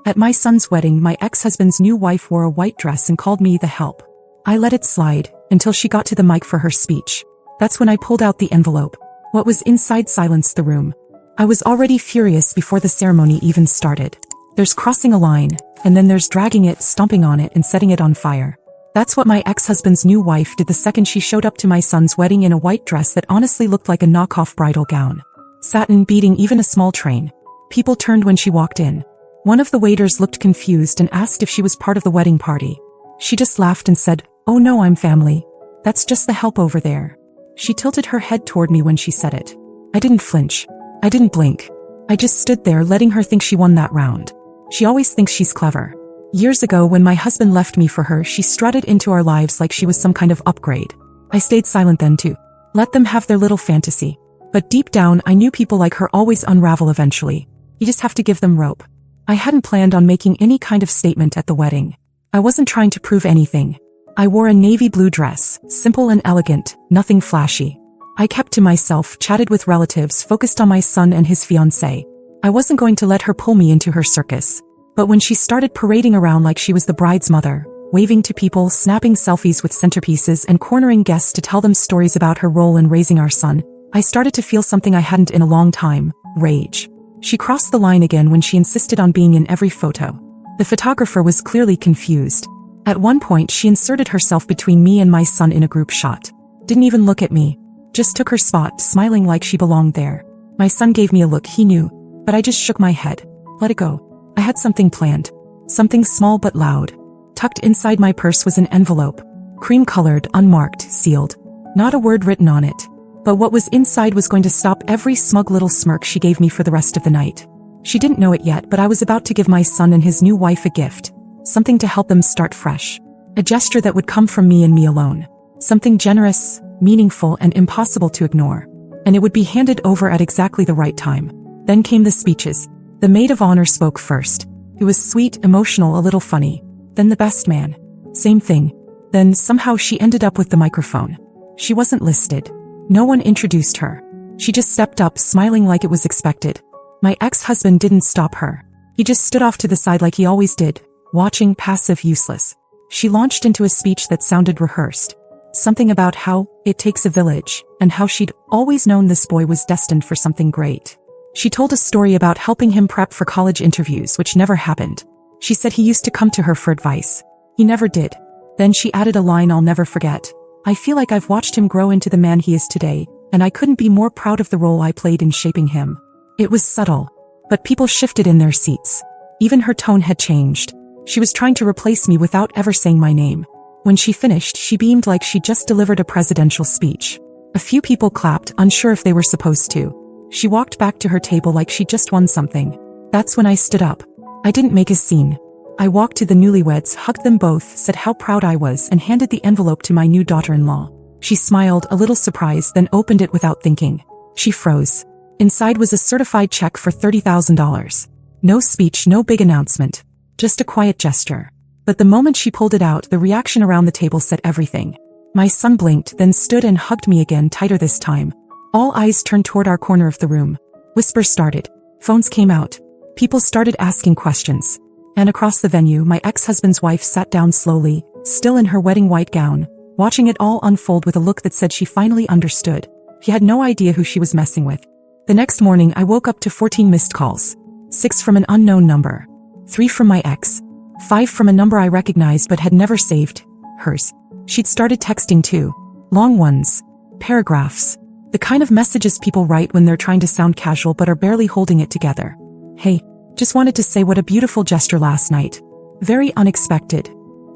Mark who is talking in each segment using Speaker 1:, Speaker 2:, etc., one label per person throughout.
Speaker 1: At my son's wedding, my ex-husband's new wife wore a white dress and called me the help. I let it slide until she got to the mic for her speech. That's when I pulled out the envelope. What was inside silenced the room. I was already furious before the ceremony even started. There's crossing a line, and then there's dragging it, stomping on it, and setting it on fire. That's what my ex-husband's new wife did the second she showed up to my son's wedding in a white dress that honestly looked like a knockoff bridal gown. Satin beading, even a small train. People turned when she walked in. One of the waiters looked confused and asked if she was part of the wedding party. She just laughed and said, "Oh no, I'm family. That's just the help over there." She tilted her head toward me when she said it. I didn't flinch. I didn't blink. I just stood there letting her think she won that round. She always thinks she's clever. Years ago, when my husband left me for her, she strutted into our lives like she was some kind of upgrade. I stayed silent then too. Let them have their little fantasy. But deep down, I knew people like her always unravel eventually. You just have to give them rope. I hadn't planned on making any kind of statement at the wedding. I wasn't trying to prove anything. I wore a navy blue dress, simple and elegant, nothing flashy. I kept to myself, chatted with relatives, focused on my son and his fiancée. I wasn't going to let her pull me into her circus. But when she started parading around like she was the bride's mother, waving to people, snapping selfies with centerpieces, and cornering guests to tell them stories about her role in raising our son, I started to feel something I hadn't in a long time: rage. She crossed the line again when she insisted on being in every photo. The photographer was clearly confused. At one point, she inserted herself between me and my son in a group shot. Didn't even look at me. Just took her spot, smiling like she belonged there. My son gave me a look he knew, but I just shook my head. Let it go. I had something planned. Something small but loud. Tucked inside my purse was an envelope. Cream-colored, unmarked, sealed. Not a word written on it. But what was inside was going to stop every smug little smirk she gave me for the rest of the night. She didn't know it yet, but I was about to give my son and his new wife a gift. Something to help them start fresh. A gesture that would come from me and me alone. Something generous, meaningful, and impossible to ignore. And it would be handed over at exactly the right time. Then came the speeches. The maid of honor spoke first. It was sweet, emotional, a little funny. Then the best man. Same thing. Then somehow she ended up with the microphone. She wasn't listed. No one introduced her. She just stepped up, smiling like it was expected. My ex-husband didn't stop her. He just stood off to the side like he always did, watching, passive, useless. She launched into a speech that sounded rehearsed. Something about how it takes a village, and how she'd always known this boy was destined for something great. She told a story about helping him prep for college interviews, which never happened. She said he used to come to her for advice. He never did. Then she added a line I'll never forget. I feel like I've watched him grow into the man he is today, and I couldn't be more proud of the role I played in shaping him. It was subtle, but people shifted in their seats. Even her tone had changed. She was trying to replace me without ever saying my name. When she finished, she beamed like she just delivered a presidential speech. A few people clapped, unsure if they were supposed to. She walked back to her table like she just won something. That's when I stood up. I didn't make a scene. I walked to the newlyweds, hugged them both, said how proud I was, and handed the envelope to my new daughter-in-law. She smiled, a little surprised, then opened it without thinking. She froze. Inside was a certified check for $30,000. No speech, no big announcement. Just a quiet gesture. But the moment she pulled it out, the reaction around the table said everything. My son blinked, then stood and hugged me again, tighter this time. All eyes turned toward our corner of the room. Whispers started. Phones came out. People started asking questions. And across the venue, my ex-husband's wife sat down slowly, still in her wedding white gown, watching it all unfold with a look that said she finally understood. He had no idea who she was messing with. The next morning, I woke up to 14 missed calls. 6 from an unknown number. 3 from my ex. 5 from a number I recognized but had never saved. Hers. She'd started texting too. Long ones. Paragraphs. The kind of messages people write when they're trying to sound casual but are barely holding it together. Hey, just wanted to say what a beautiful gesture last night. Very unexpected.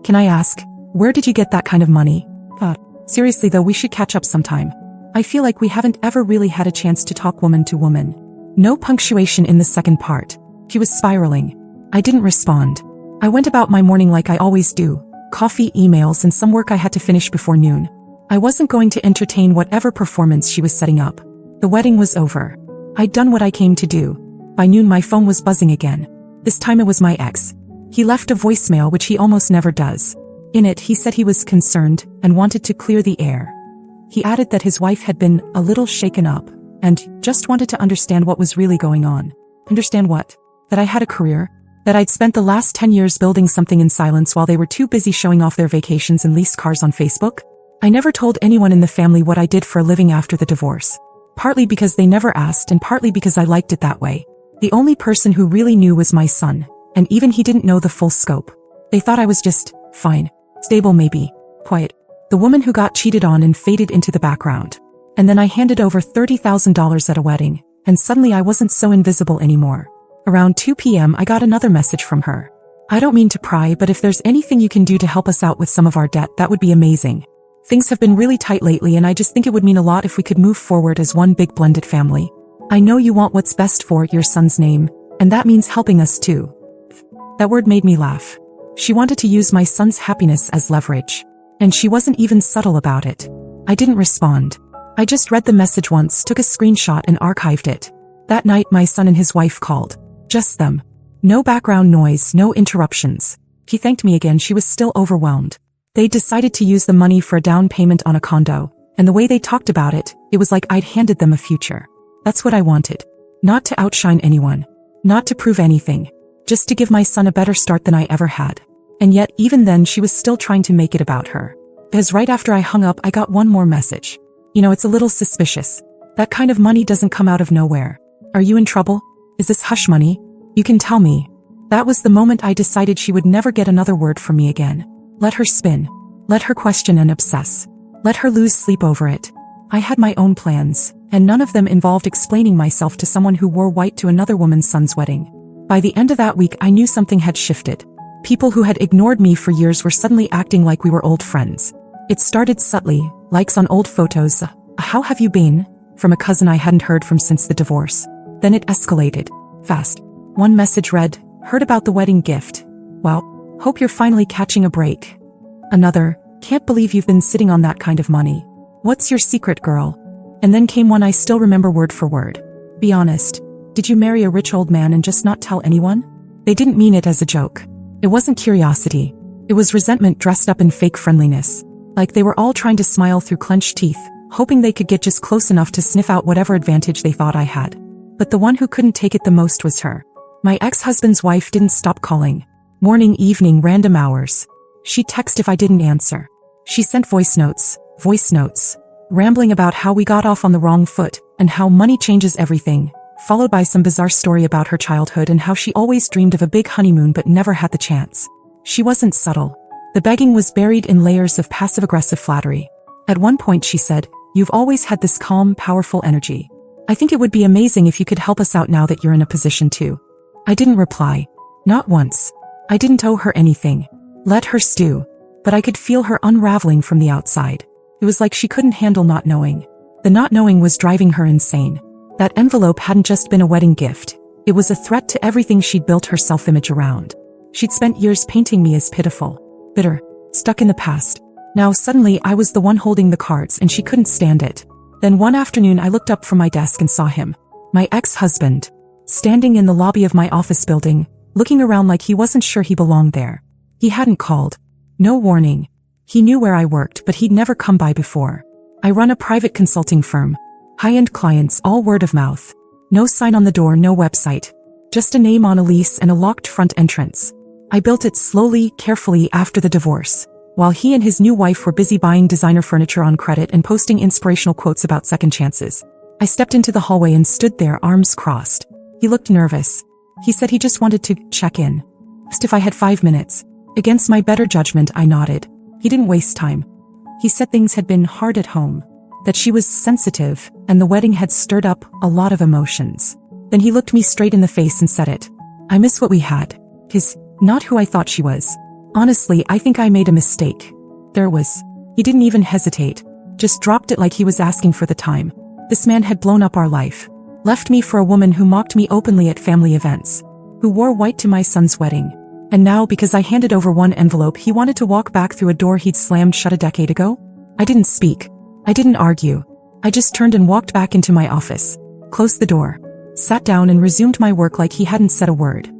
Speaker 1: Can I ask, where did you get that kind of money? Seriously though, we should catch up sometime. I feel like we haven't ever really had a chance to talk woman to woman. No punctuation in the second part. She was spiraling. I didn't respond. I went about my morning like I always do. Coffee, emails, and some work I had to finish before noon. I wasn't going to entertain whatever performance she was setting up. The wedding was over. I'd done what I came to do. By noon my phone was buzzing again. This time it was my ex. He left a voicemail, which he almost never does. In it he said he was concerned and wanted to clear the air. He added that his wife had been a little shaken up and just wanted to understand what was really going on. Understand what? That I had a career? That I'd spent the last 10 years building something in silence while they were too busy showing off their vacations and leased cars on Facebook? I never told anyone in the family what I did for a living after the divorce. Partly because they never asked and partly because I liked it that way. The only person who really knew was my son, and even he didn't know the full scope. They thought I was just fine, stable maybe, quiet. The woman who got cheated on and faded into the background. And then I handed over $30,000 at a wedding, and suddenly I wasn't so invisible anymore. Around 2 p.m. I got another message from her. I don't mean to pry, but if there's anything you can do to help us out with some of our debt, that would be amazing. Things have been really tight lately and I just think it would mean a lot if we could move forward as one big blended family. I know you want what's best for your son's name, and that means helping us too. That word made me laugh. She wanted to use my son's happiness as leverage. And she wasn't even subtle about it. I didn't respond. I just read the message once, took a screenshot and archived it. That night my son and his wife called. Just them. No background noise, no interruptions. He thanked me again. She was still overwhelmed. They decided to use the money for a down payment on a condo, and the way they talked about it, it was like I'd handed them a future. That's what I wanted. Not to outshine anyone. Not to prove anything. Just to give my son a better start than I ever had. And yet, even then she was still trying to make it about her. Because right after I hung up I got one more message. You know, it's a little suspicious. That kind of money doesn't come out of nowhere. Are you in trouble? Is this hush money? You can tell me. That was the moment I decided she would never get another word from me again. Let her spin. Let her question and obsess. Let her lose sleep over it. I had my own plans, and none of them involved explaining myself to someone who wore white to another woman's son's wedding. By the end of that week I knew something had shifted. People who had ignored me for years were suddenly acting like we were old friends. It started subtly, likes on old photos, how have you been? From a cousin I hadn't heard from since the divorce. Then it escalated. Fast. One message read, heard about the wedding gift. Well, hope you're finally catching a break. Another, can't believe you've been sitting on that kind of money. What's your secret, girl? And then came one I still remember word for word. Be honest. Did you marry a rich old man and just not tell anyone? They didn't mean it as a joke. It wasn't curiosity. It was resentment dressed up in fake friendliness. Like they were all trying to smile through clenched teeth, hoping they could get just close enough to sniff out whatever advantage they thought I had. But the one who couldn't take it the most was her. My ex-husband's wife didn't stop calling. Morning, evening, random hours. She'd text if I didn't answer. She sent voice notes, rambling about how we got off on the wrong foot, and how money changes everything, followed by some bizarre story about her childhood and how she always dreamed of a big honeymoon but never had the chance. She wasn't subtle. The begging was buried in layers of passive-aggressive flattery. At one point she said, "You've always had this calm, powerful energy. I think it would be amazing if you could help us out now that you're in a position to." I didn't reply. Not once. I didn't owe her anything. Let her stew. But I could feel her unraveling from the outside. It was like she couldn't handle not knowing. The not knowing was driving her insane. That envelope hadn't just been a wedding gift. It was a threat to everything she'd built her self-image around. She'd spent years painting me as pitiful, bitter, stuck in the past. Now suddenly I was the one holding the cards and she couldn't stand it. Then one afternoon I looked up from my desk and saw him, my ex-husband, standing in the lobby of my office building, looking around like he wasn't sure he belonged there. He hadn't called. No warning. He knew where I worked, but he'd never come by before. I run a private consulting firm. High-end clients, all word of mouth. No sign on the door, no website. Just a name on a lease and a locked front entrance. I built it slowly, carefully after the divorce, while he and his new wife were busy buying designer furniture on credit and posting inspirational quotes about second chances. I stepped into the hallway and stood there, arms crossed. He looked nervous. He said he just wanted to check in. Asked if I had 5 minutes. Against my better judgment, I nodded. He didn't waste time. He said things had been hard at home, that she was sensitive, and the wedding had stirred up a lot of emotions. Then he looked me straight in the face and said it. I miss what we had. Not who I thought she was. Honestly, I think I made a mistake. He didn't even hesitate. Just dropped it like he was asking for the time. This man had blown up our life. Left me for a woman who mocked me openly at family events. Who wore white to my son's wedding. And now, because I handed over one envelope, he wanted to walk back through a door he'd slammed shut a decade ago? I didn't speak. I didn't argue. I just turned and walked back into my office. Closed the door. Sat down and resumed my work like he hadn't said a word.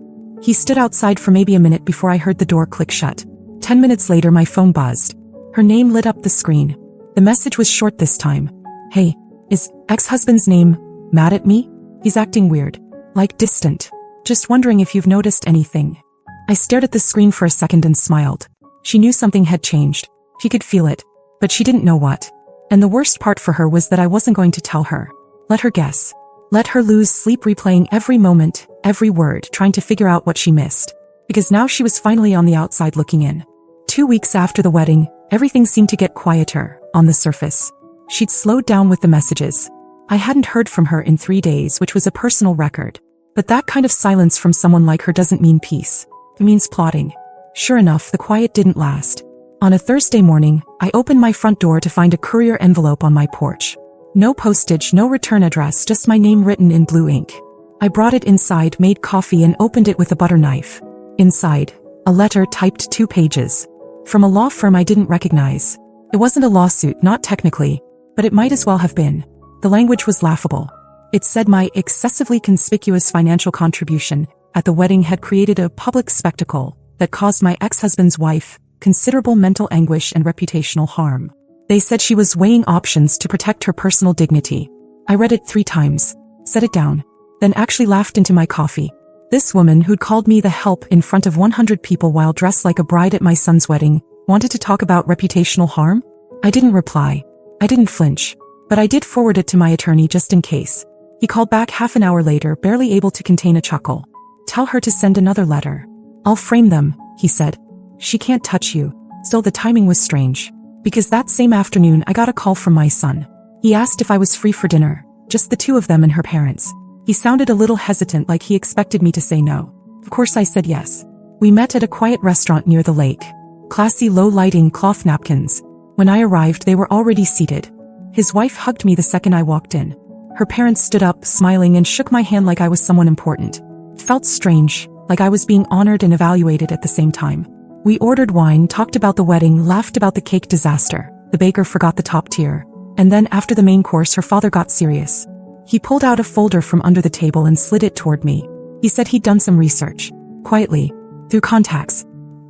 Speaker 1: He stood outside for maybe a minute before I heard the door click shut. 10 minutes later my phone buzzed. Her name lit up the screen. The message was short this time. Hey, is ex-husband's name mad at me? He's acting weird. Like distant. Just wondering if you've noticed anything. I stared at the screen for a second and smiled. She knew something had changed. She could feel it, but she didn't know what. And the worst part for her was that I wasn't going to tell her. Let her guess. Let her lose sleep replaying every moment, every word, trying to figure out what she missed. Because now she was finally on the outside looking in. 2 weeks after the wedding, everything seemed to get quieter, on the surface. She'd slowed down with the messages. I hadn't heard from her in 3 days, which was a personal record. But that kind of silence from someone like her doesn't mean peace. It means plotting. Sure enough, the quiet didn't last. On a Thursday morning, I opened my front door to find a courier envelope on my porch. No postage, no return address, just my name written in blue ink. I brought it inside, made coffee, and opened it with a butter knife. Inside, a letter typed 2 pages. From a law firm I didn't recognize. It wasn't a lawsuit, not technically, but it might as well have been. The language was laughable. It said my excessively conspicuous financial contribution at the wedding had created a public spectacle that caused my ex-husband's wife considerable mental anguish and reputational harm. They said she was weighing options to protect her personal dignity. I read it 3 times, set it down, then actually laughed into my coffee. This woman who'd called me the help in front of 100 people while dressed like a bride at my son's wedding wanted to talk about reputational harm? I didn't reply. I didn't flinch. But I did forward it to my attorney just in case. He called back half an hour later, barely able to contain a chuckle. Tell her to send another letter. I'll frame them, he said. She can't touch you. Still, the timing was strange. Because that same afternoon I got a call from my son. He asked if I was free for dinner, just the 2 of them and her parents. He sounded a little hesitant, like he expected me to say no. Of course I said yes. We met at a quiet restaurant near the lake. Classy low lighting, cloth napkins. When I arrived they were already seated. His wife hugged me the second I walked in. Her parents stood up, smiling, and shook my hand like I was someone important. It felt strange, like I was being honored and evaluated at the same time. We ordered wine, talked about the wedding, laughed about the cake disaster. The baker forgot the top tier. And then after the main course her father got serious. He pulled out a folder from under the table and slid it toward me. He said he'd done some research. Quietly. Through contacts.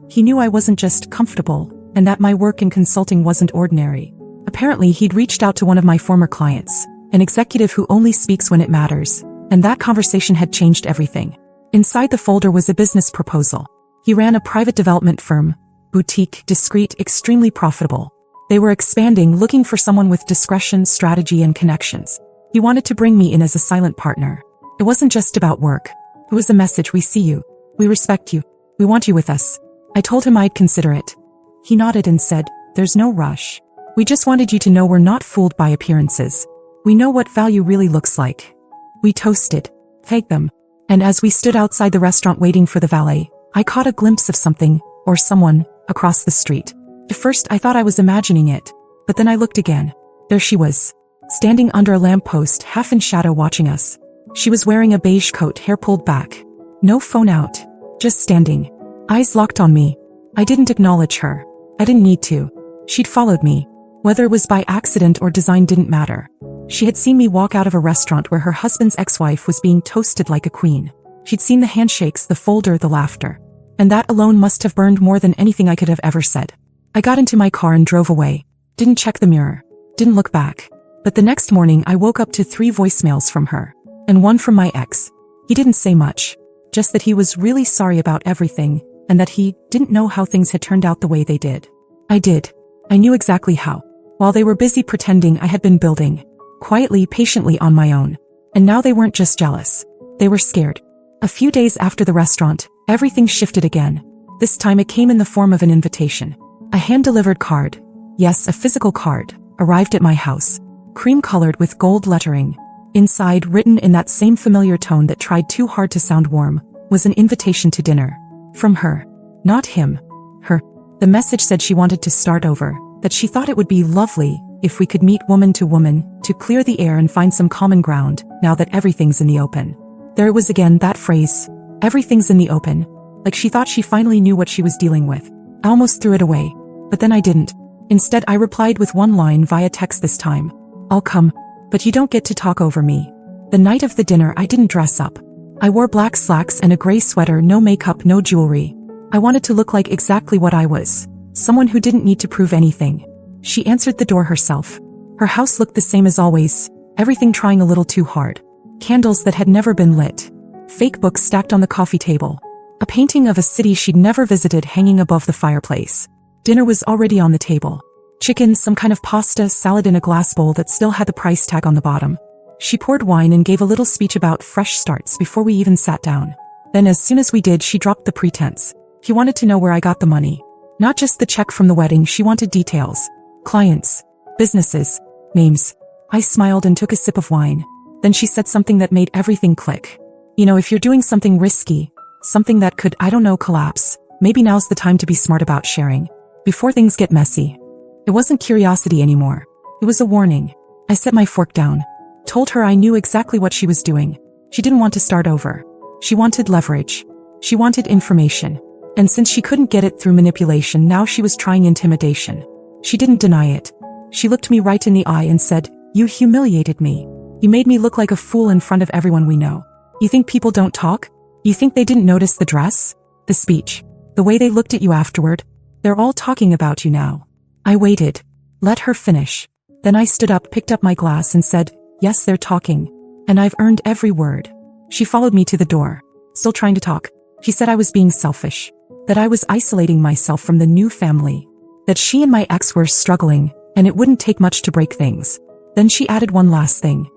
Speaker 1: He knew I wasn't just comfortable, and that my work in consulting wasn't ordinary. Apparently he'd reached out to one of my former clients, an executive who only speaks when it matters, and that conversation had changed everything. Inside the folder was a business proposal. He ran a private development firm, boutique, discreet, extremely profitable. They were expanding, looking for someone with discretion, strategy, and connections. He wanted to bring me in as a silent partner. It wasn't just about work. It was a message: we see you. We respect you. We want you with us. I told him I'd consider it. He nodded and said, "There's no rush. We just wanted you to know we're not fooled by appearances. We know what value really looks like." We toasted, thanked them, and as we stood outside the restaurant waiting for the valet, I caught a glimpse of something, or someone, across the street. At first I thought I was imagining it, but then I looked again. There she was, standing under a lamppost, half in shadow, watching us. She was wearing a beige coat, hair pulled back. No phone out. Just standing. Eyes locked on me. I didn't acknowledge her. I didn't need to. She'd followed me. Whether it was by accident or design didn't matter. She had seen me walk out of a restaurant where her husband's ex-wife was being toasted like a queen. She'd seen the handshakes, the folder, the laughter. And that alone must have burned more than anything I could have ever said. I got into my car and drove away. Didn't check the mirror. Didn't look back. But the next morning I woke up to 3 voicemails from her. And one from my ex. He didn't say much. Just that he was really sorry about everything, and that he didn't know how things had turned out the way they did. I did. I knew exactly how. While they were busy pretending, I had been building. Quietly, patiently, on my own. And now they weren't just jealous. They were scared. A few days after the restaurant, everything shifted again. This time it came in the form of an invitation. A hand-delivered card. Yes, a physical card. Arrived at my house. Cream-colored with gold lettering. Inside, written in that same familiar tone that tried too hard to sound warm, was an invitation to dinner. From her. Not him. Her. The message said she wanted to start over, that she thought it would be lovely if we could meet woman to woman, to clear the air and find some common ground, now that everything's in the open. There it was again, that phrase. Everything's in the open. Like she thought she finally knew what she was dealing with. I almost threw it away. But then I didn't. Instead, I replied with one line via text this time. "I'll come. But you don't get to talk over me." The night of the dinner I didn't dress up. I wore black slacks and a gray sweater, no makeup, no jewelry. I wanted to look like exactly what I was. Someone who didn't need to prove anything. She answered the door herself. Her house looked the same as always, everything trying a little too hard. Candles that had never been lit. fake books stacked on the coffee table, a painting of a city she'd never visited hanging above the fireplace. Dinner was already on the table. Chicken, some kind of pasta, salad in a glass bowl that still had the price tag on the bottom. She poured wine and gave a little speech about fresh starts before we even sat down. Then as soon as we did, she dropped the pretense. He wanted to know where I got the money. Not just the check from the wedding, she wanted details. Clients, businesses, names. I smiled and took a sip of wine. Then she said something that made everything click. You know, if you're doing something risky, something that could, I don't know, collapse, maybe now's the time to be smart about sharing. Before things get messy. It wasn't curiosity anymore. It was a warning. I set my fork down. Told her I knew exactly what she was doing. She didn't want to start over. She wanted leverage. She wanted information. And since she couldn't get it through manipulation, now she was trying intimidation. She didn't deny it. She looked me right in the eye and said, "You humiliated me. You made me look like a fool in front of everyone we know. You think people don't talk? You think they didn't notice the dress? The speech? The way they looked at you afterward? They're all talking about you now." I waited. Let her finish. Then I stood up, picked up my glass and said, "Yes, they're talking. And I've earned every word." She followed me to the door. Still trying to talk. She said I was being selfish. That I was isolating myself from the new family. That she and my ex were struggling, and it wouldn't take much to break things. Then she added one last thing.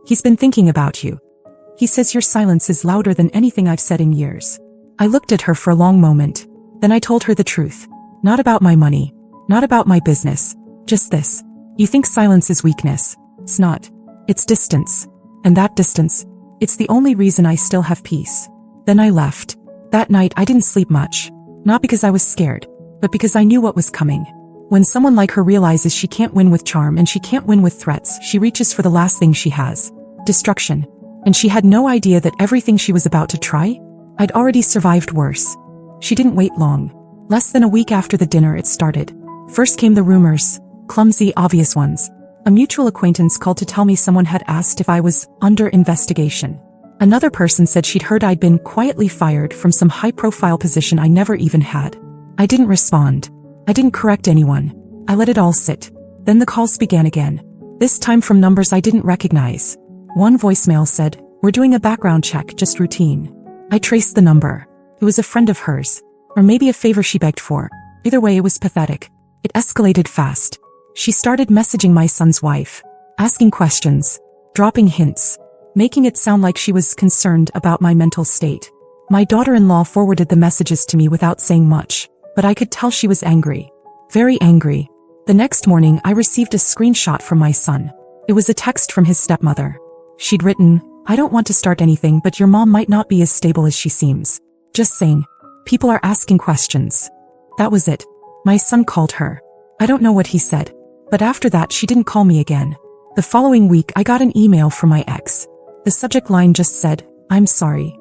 Speaker 1: "He's been thinking about you. He says your silence is louder than anything I've said in years." I looked at her for a long moment. Then I told her the truth. Not about my money. Not about my business. Just this. You think silence is weakness. It's not. It's distance. And that distance, it's the only reason I still have peace. Then I left. That night I didn't sleep much. Not because I was scared, but because I knew what was coming. When someone like her realizes she can't win with charm and she can't win with threats, she reaches for the last thing she has. Destruction. And she had no idea that everything she was about to try? I'd already survived worse. She didn't wait long. Less than a week after the dinner it started. First came the rumors. Clumsy, obvious ones. A mutual acquaintance called to tell me someone had asked if I was under investigation. Another person said she'd heard I'd been quietly fired from some high-profile position I never even had. I didn't respond. I didn't correct anyone. I let it all sit. Then the calls began again. This time from numbers I didn't recognize. One voicemail said, "We're doing a background check, just routine." I traced the number. It was a friend of hers. Or maybe a favor she begged for. Either way, it was pathetic. It escalated fast. She started messaging my son's wife. Asking questions. Dropping hints. Making it sound like she was concerned about my mental state. My daughter-in-law forwarded the messages to me without saying much, but I could tell she was angry. Very angry. The next morning, I received a screenshot from my son. It was a text from his stepmother. She'd written, "I don't want to start anything, but your mom might not be as stable as she seems. Just saying. People are asking questions." That was it. My son called her. I don't know what he said. But after that, she didn't call me again. The following week, I got an email from my ex. The subject line just said, "I'm sorry."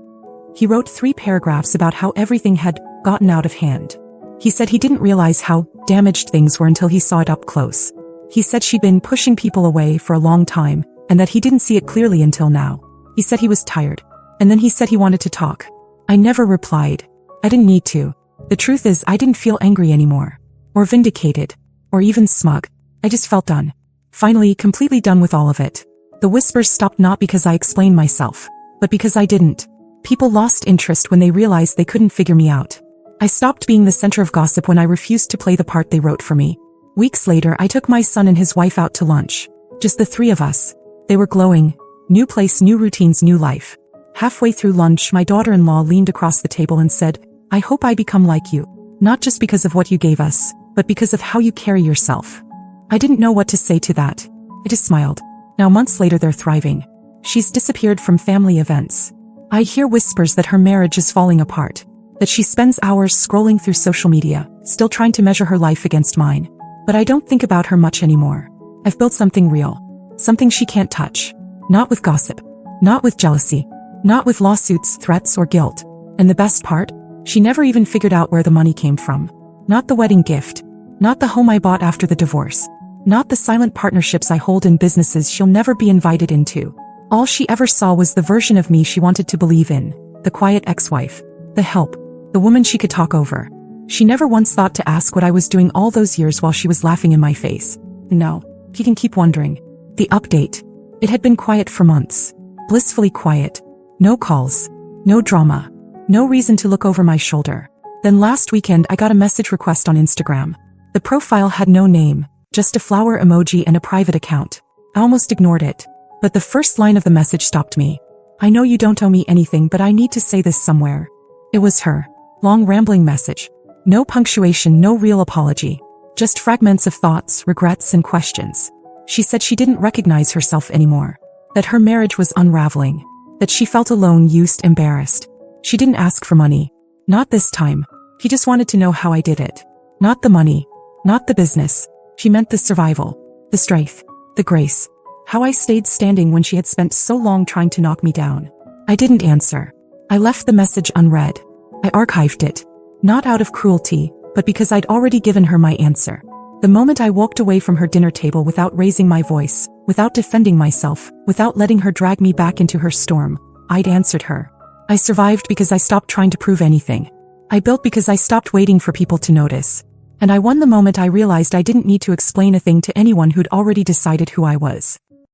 Speaker 1: He wrote 3 paragraphs about how everything had gotten out of hand. He said he didn't realize how damaged things were until he saw it up close. He said she'd been pushing people away for a long time, and that he didn't see it clearly until now. He said he was tired. And then he said he wanted to talk. I never replied. I didn't need to. The truth is, I didn't feel angry anymore. Or vindicated. Or even smug. I just felt done. Finally, completely done with all of it. The whispers stopped not because I explained myself, but because I didn't. People lost interest when they realized they couldn't figure me out. I stopped being the center of gossip when I refused to play the part they wrote for me. Weeks later, I took my son and his wife out to lunch. Just the 3 of us. They were glowing. New place, new routines, new life. Halfway through lunch, my daughter-in-law leaned across the table and said, "I hope I become like you. Not just because of what you gave us, but because of how you carry yourself." I didn't know what to say to that. I just smiled. Now months later they're thriving. She's disappeared from family events. I hear whispers that her marriage is falling apart. That she spends hours scrolling through social media, still trying to measure her life against mine. But I don't think about her much anymore. I've built something real. Something she can't touch. Not with gossip. Not with jealousy. Not with lawsuits, threats, or guilt. And the best part? She never even figured out where the money came from. Not the wedding gift. Not the home I bought after the divorce. Not the silent partnerships I hold in businesses she'll never be invited into. All she ever saw was the version of me she wanted to believe in. The quiet ex-wife. The help. The woman she could talk over. She never once thought to ask what I was doing all those years while she was laughing in my face. No, he can keep wondering. The update. It had been quiet for months. Blissfully quiet. No calls. No drama. No reason to look over my shoulder. Then last weekend I got a message request on Instagram. The profile had no name, just a flower emoji and a private account. I almost ignored it. But the first line of the message stopped me. I know you don't owe me anything, but I need to say this somewhere. It was her. Long rambling message. No punctuation, no real apology. Just fragments of thoughts, regrets, and questions. She said she didn't recognize herself anymore. That her marriage was unraveling. That she felt alone, used, embarrassed. She didn't ask for money. Not this time. He just wanted to know how I did it. Not the money. Not the business. She meant the survival. The strength. The grace. How I stayed standing when she had spent so long trying to knock me down. I didn't answer. I left the message unread. I archived it. Not out of cruelty, but because I'd already given her my answer. The moment I walked away from her dinner table without raising my voice, without defending myself, without letting her drag me back into her storm, I'd answered her. I survived because I stopped trying to prove anything. I built because I stopped waiting for people to notice. And I won the moment I realized I didn't need to explain a thing to anyone who'd already decided who I was.